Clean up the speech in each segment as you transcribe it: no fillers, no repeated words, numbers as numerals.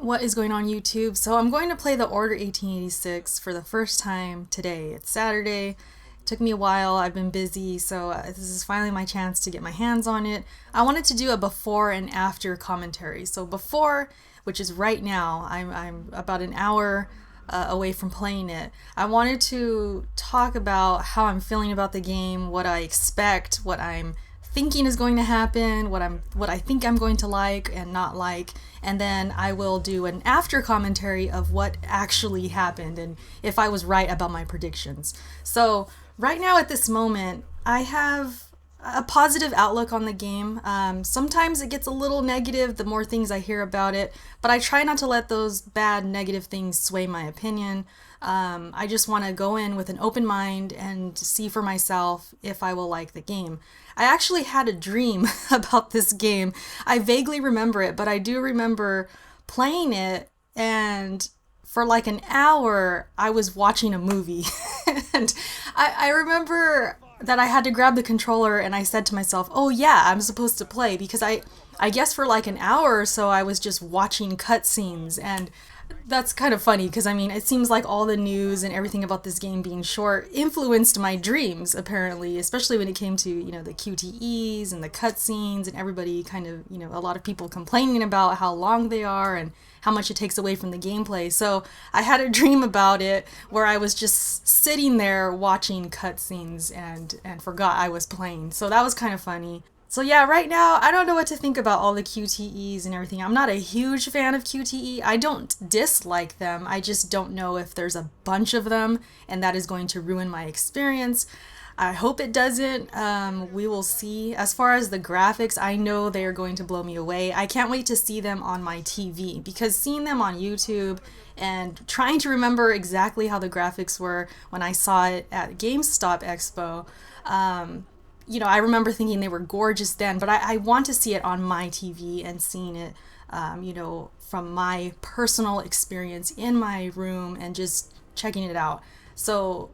What is going on YouTube? So I'm going to play the Order 1886 for the first time today. It's Saturday. It took me a while. I've been busy, so this is finally my chance to get my hands on it. I wanted to do a before and after commentary. So before, which is right now, I'm about an hour away from playing it. I wanted to talk about how I'm feeling about the game, what I expect, what I'm thinking is going to happen, what I think I'm going to like and not like, and then I will do an after commentary of what actually happened and if I was right about my predictions. So right now at this moment, I have a positive outlook on the game. Sometimes it gets a little negative the more things I hear about it, but I try not to let those bad negative things sway my opinion. I just want to go in with an open mind and see for myself if I will like the game. I actually had a dream about this game. I vaguely remember it, but I do remember playing it, and for like an hour I was watching a movie. And I remember that I had to grab the controller and I said to myself, oh yeah, I'm supposed to play, because I guess for like an hour or so I was just watching cutscenes. And that's kind of funny because I mean, it seems like all the news and everything about this game being short influenced my dreams, apparently, especially when it came to, the QTEs and the cutscenes and everybody kind of, a lot of people complaining about how long they are and how much it takes away from the gameplay. So I had a dream about it where I was just sitting there watching cutscenes and forgot I was playing. So that was kind of funny. So yeah, right now, I don't know what to think about all the QTEs and everything. I'm not a huge fan of QTE. I don't dislike them. I just don't know if there's a bunch of them and that is going to ruin my experience. I hope it doesn't. We will see. As far as the graphics, I know they are going to blow me away. I can't wait to see them on my TV, because seeing them on YouTube and trying to remember exactly how the graphics were when I saw it at GameStop Expo, I remember thinking they were gorgeous then, but I want to see it on my TV and seeing it, from my personal experience in my room and just checking it out. So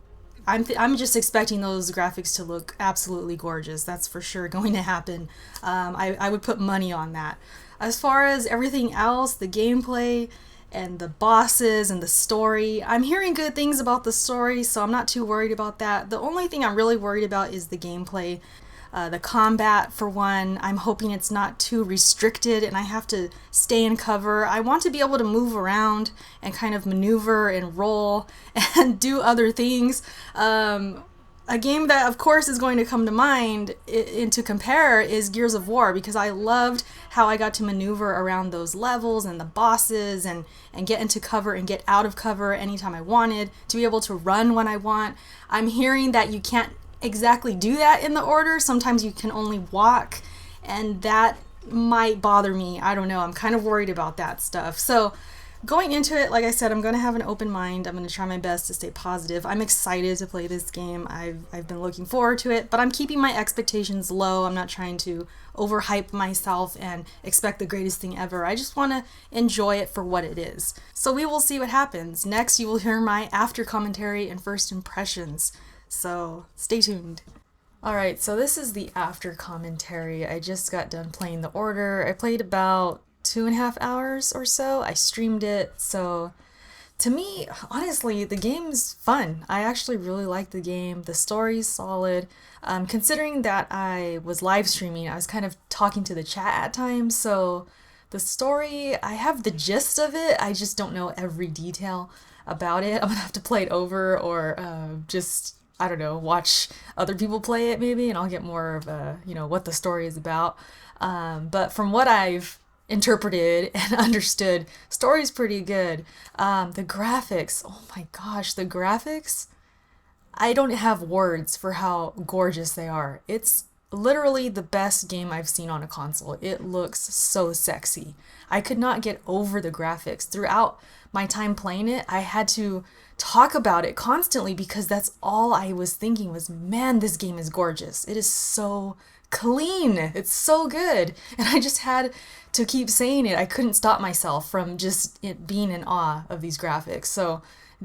I'm just expecting those graphics to look absolutely gorgeous. That's for sure going to happen. I would put money on that. As far as everything else, the gameplay and the bosses and the story, I'm hearing good things about the story, so I'm not too worried about that. The only thing I'm really worried about is the gameplay. The combat, for one, I'm hoping it's not too restricted and I have to stay in cover. I want to be able to move around and kind of maneuver and roll and do other things. A game that, of course, is going to come to mind and to compare is Gears of War, because I loved how I got to maneuver around those levels and the bosses and get into cover and get out of cover anytime I wanted, to be able to run when I want. I'm hearing that you can't exactly do that in the Order. Sometimes you can only walk, and that might bother me. I don't know. I'm kind of worried about that stuff. So going into it, like I said, I'm going to have an open mind. I'm going to try my best to stay positive. I'm excited to play this game. I've been looking forward to it, but I'm keeping my expectations low. I'm not trying to overhype myself and expect the greatest thing ever. I just want to enjoy it for what it is. So we will see what happens. Next, you will hear my after commentary and first impressions. So stay tuned. Alright, so this is the after commentary. I just got done playing the Order. I played about 2.5 hours or so. I streamed it. So to me, honestly, the game's fun. I actually really like the game. The story's solid. Considering that I was live streaming, I was kind of talking to the chat at times. So the story, I have the gist of it. I just don't know every detail about it. I'm gonna have to play it over or I don't know, watch other people play it maybe, and I'll get more of what the story is about. But from what I've interpreted and understood, story's pretty good. The graphics, oh my gosh, the graphics, I don't have words for how gorgeous they are. It's literally the best game I've seen on a console. It looks so sexy. I could not get over the graphics. Throughout my time playing it, I had to talk about it constantly because that's all I was thinking was, man, this game is gorgeous. It is so clean. It's so good. And I just had to keep saying it. I couldn't stop myself from just being in awe of these graphics. So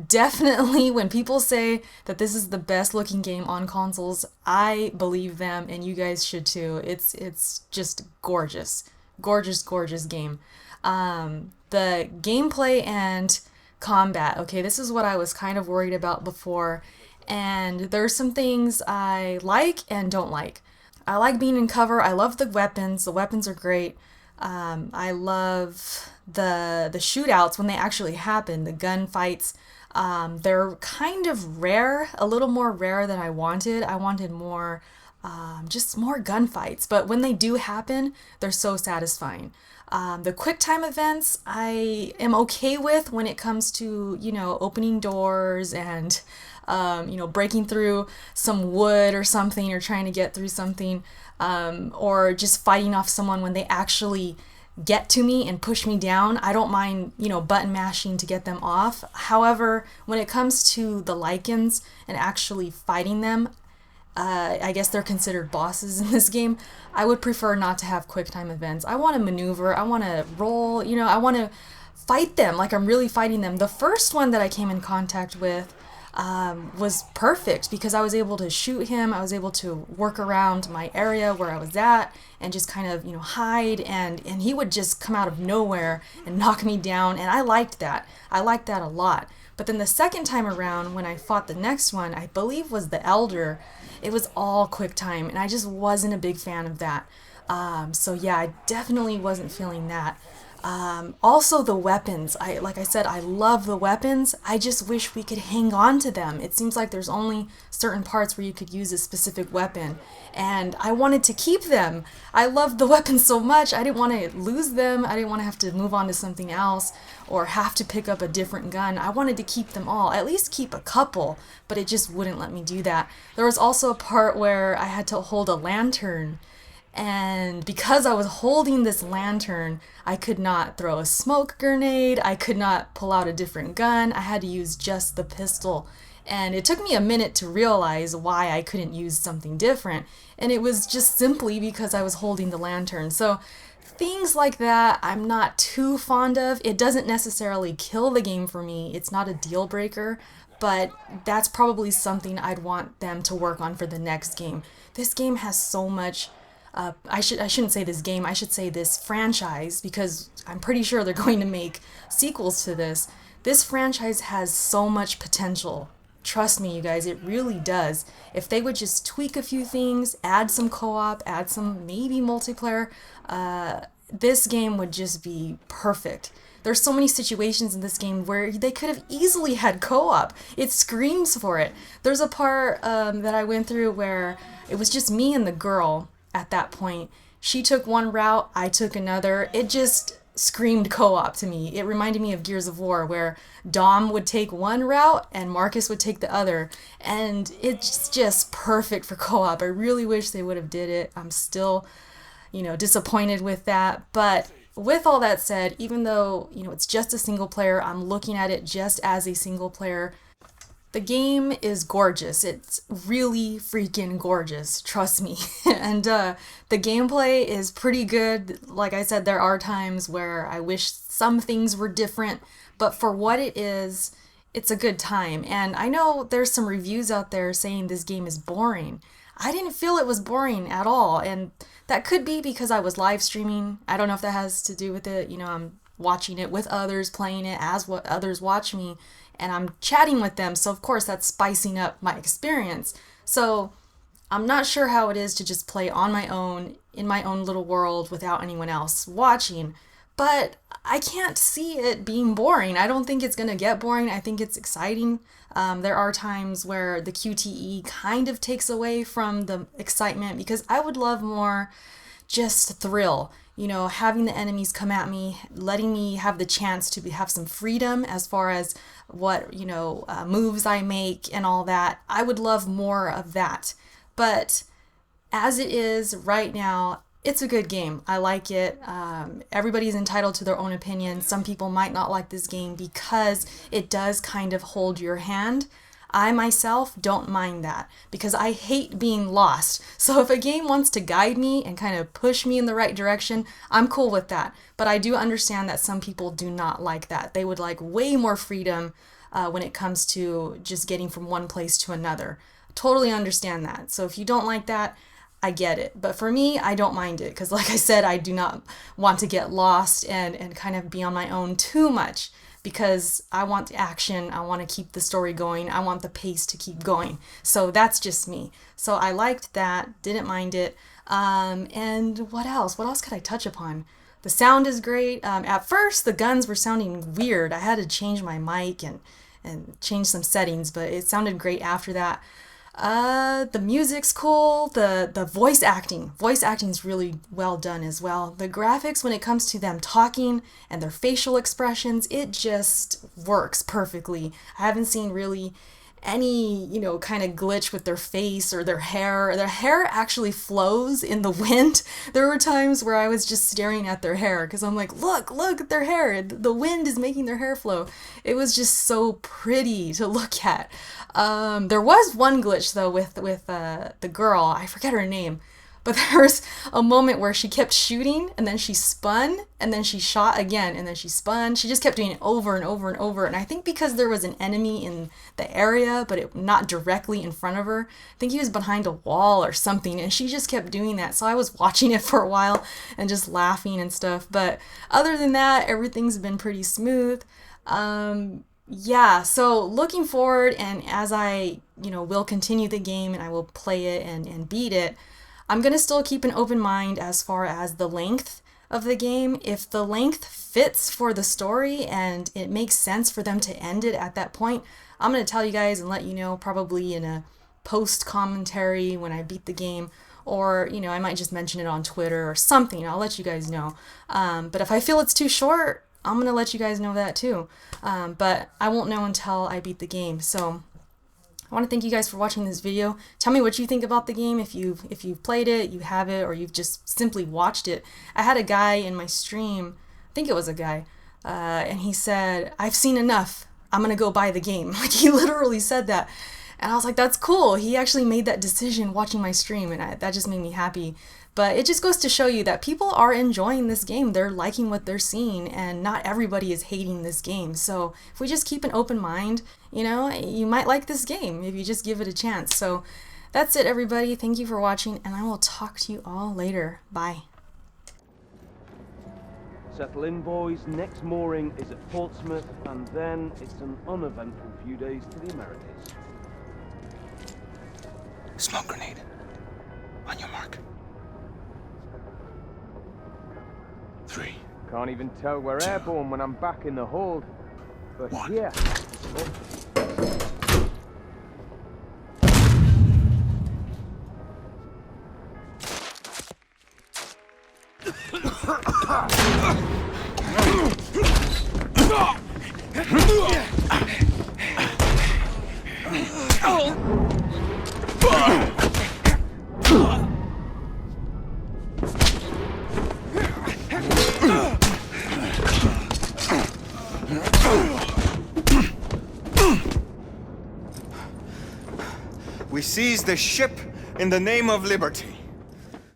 definitely when people say that this is the best looking game on consoles, I believe them, and you guys should too. It's just gorgeous. Gorgeous, gorgeous game. The gameplay and combat. Okay, this is what I was kind of worried about before. And there's some things I like and don't like. I like being in cover. I love the weapons. The weapons are great. I love the shootouts when they actually happen, the gunfights. They're kind of rare, a little more rare than I wanted. I wanted more, just more gunfights. But when they do happen, they're so satisfying. The quick time events I am okay with when it comes to, opening doors and, breaking through some wood or something, or trying to get through something, or just fighting off someone when they actually get to me and push me down. I don't mind, button mashing to get them off. However, when it comes to the Lycans and actually fighting them, I guess they're considered bosses in this game. I would prefer not to have quick time events. I want to maneuver. I want to roll. I want to fight them like I'm really fighting them. The first one that I came in contact with was perfect because I was able to shoot him. I was able to work around my area where I was at and just kind of, hide. And he would just come out of nowhere and knock me down. And I liked that. I liked that a lot. But then the second time around, when I fought the next one, I believe was the Elder, it was all quick time, and I just wasn't a big fan of that. So yeah, I definitely wasn't feeling that. Also the weapons. Like I said, I love the weapons. I just wish we could hang on to them. It seems like there's only certain parts where you could use a specific weapon, and I wanted to keep them. I loved the weapons so much. I didn't want to lose them. I didn't want to have to move on to something else or have to pick up a different gun. I wanted to keep them all, at least keep a couple, but it just wouldn't let me do that. There was also a part where I had to hold a lantern, and because I was holding this lantern, I could not throw a smoke grenade, I could not pull out a different gun, I had to use just the pistol. And it took me a minute to realize why I couldn't use something different, and it was just simply because I was holding the lantern. So things like that I'm not too fond of. It doesn't necessarily kill the game for me, it's not a deal breaker, but that's probably something I'd want them to work on for the next game. This game has so much I shouldn't say this game, I should say this franchise, because I'm pretty sure they're going to make sequels to this. This franchise has so much potential. Trust me, you guys, it really does. If they would just tweak a few things, add some co-op, add some maybe multiplayer, this game would just be perfect. There's so many situations in this game where they could have easily had co-op. It screams for it. There's a part that I went through where it was just me and the girl. At that point, she took one route, I took another. It just screamed co-op to me. It reminded me of Gears of War, where Dom would take one route and Marcus would take the other, and it's just perfect for co-op. I really wish they would have did it. I'm still, disappointed with that. But with all that said, even though, it's just a single player, I'm looking at it just as a single player. The game is gorgeous. It's really freaking gorgeous, trust me. And the gameplay is pretty good. Like I said, there are times where I wish some things were different, but for what it is, it's a good time. And I know there's some reviews out there saying this game is boring. I didn't feel it was boring at all, and that could be because I was live streaming. I don't know if that has to do with it. I'm watching it with others, playing it as what others watch me, and I'm chatting with them, so of course that's spicing up my experience. So I'm not sure how it is to just play on my own, in my own little world without anyone else watching, but I can't see it being boring. I don't think it's going to get boring. I think it's exciting. There are times where the QTE kind of takes away from the excitement, because I would love more just thrill. Having the enemies come at me, letting me have the chance to have some freedom as far as what, moves I make and all that. I would love more of that. But as it is right now, it's a good game. I like it. Everybody's entitled to their own opinion. Some people might not like this game because it does kind of hold your hand. I myself don't mind that because I hate being lost. So if a game wants to guide me and kind of push me in the right direction, I'm cool with that. But I do understand that some people do not like that. They would like way more freedom when it comes to just getting from one place to another. Totally understand that. So if you don't like that, I get it. But for me, I don't mind it because, like I said, I do not want to get lost and kind of be on my own too much because I want the action. I want to keep the story going. I want the pace to keep going. So that's just me. So I liked that, didn't mind it. And what else? What else could I touch upon? The sound is great. At first, the guns were sounding weird. I had to change my mic and change some settings, but it sounded great after that. The music's cool. The voice acting. Voice acting is really well done as well. The graphics, when it comes to them talking and their facial expressions, it just works perfectly. I haven't seen really any, kind of glitch with their face or their hair. Their hair actually flows in the wind. There were times where I was just staring at their hair because I'm like, look at their hair. The wind is making their hair flow. It was just so pretty to look at. There was one glitch though with the girl. I forget her name. But there was a moment where she kept shooting and then she spun and then she shot again and then she spun. She just kept doing it over and over and over. And I think because there was an enemy in the area, but not directly in front of her, I think he was behind a wall or something. And she just kept doing that. So I was watching it for a while and just laughing and stuff. But other than that, everything's been pretty smooth. Yeah, so looking forward, and as I, will continue the game and I will play it and beat it, I'm going to still keep an open mind as far as the length of the game. If the length fits for the story and it makes sense for them to end it at that point, I'm going to tell you guys and let you know probably in a post commentary when I beat the game, or, I might just mention it on Twitter or something. I'll let you guys know. But if I feel it's too short, I'm going to let you guys know that too. But I won't know until I beat the game. So I want to thank you guys for watching this video. Tell me what you think about the game, if you've played it, you have it, or you've just simply watched it. I had a guy in my stream, I think it was a guy, and he said, I've seen enough, I'm gonna go buy the game. Like, he literally said that. And I was like, that's cool. He actually made that decision watching my stream, and that just made me happy. But it just goes to show you that people are enjoying this game. They're liking what they're seeing, and not everybody is hating this game. So if we just keep an open mind, you might like this game if you just give it a chance. So that's it, everybody. Thank you for watching, and I will talk to you all later. Bye. Settle in, boys. Next mooring is at Portsmouth, and then it's an uneventful few days to the Americas. Smoke grenade. On your mark. 3. Can't even tell we're 2. airborne when I'm back in the hold. But 1. yeah. We seized the ship in the name of liberty.